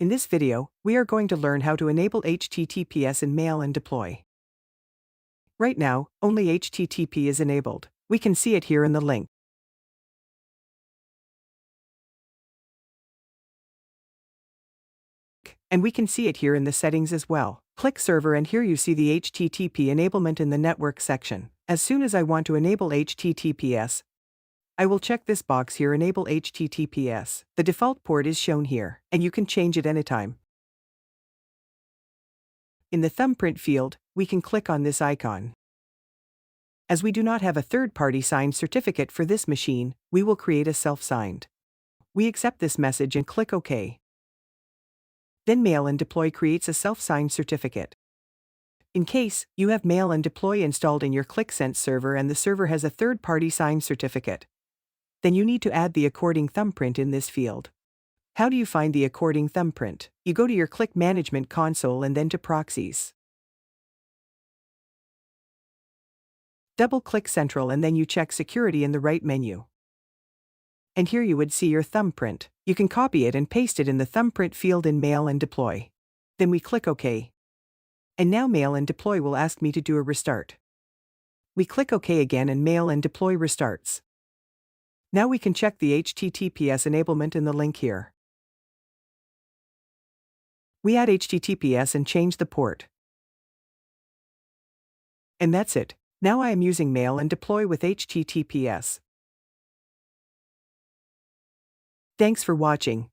In this video, we are going to learn how to enable HTTPS in Mail and Deploy. Right now, only HTTP is enabled. We can see it here in the link. And we can see it here in the settings as well. Click Server and here you see the HTTP enablement in the Network section. As soon as I want to enable HTTPS, I will check this box here, Enable HTTPS. The default port is shown here, and you can change it anytime. In the thumbprint field, we can click on this icon. As we do not have a third-party signed certificate for this machine, we will create a self-signed. We accept this message and click OK. Then Mail and Deploy creates a self-signed certificate. In case you have Mail and Deploy installed in your Qlik server and the server has a third-party signed certificate, then you need to add the according thumbprint in this field. How do you find the according thumbprint? You go to your Qlik Management Console and then to Proxies. Double-click Central and then you check Security in the right menu. And here you would see your thumbprint. You can copy it and paste it in the thumbprint field in Mail and Deploy. Then we click OK. And now Mail and Deploy will ask me to do a restart. We click OK again and Mail and Deploy restarts. Now we can check the HTTPS enablement in the link here. We add HTTPS and change the port. And that's it. Now I am using Mail and Deploy with HTTPS. Thanks for watching.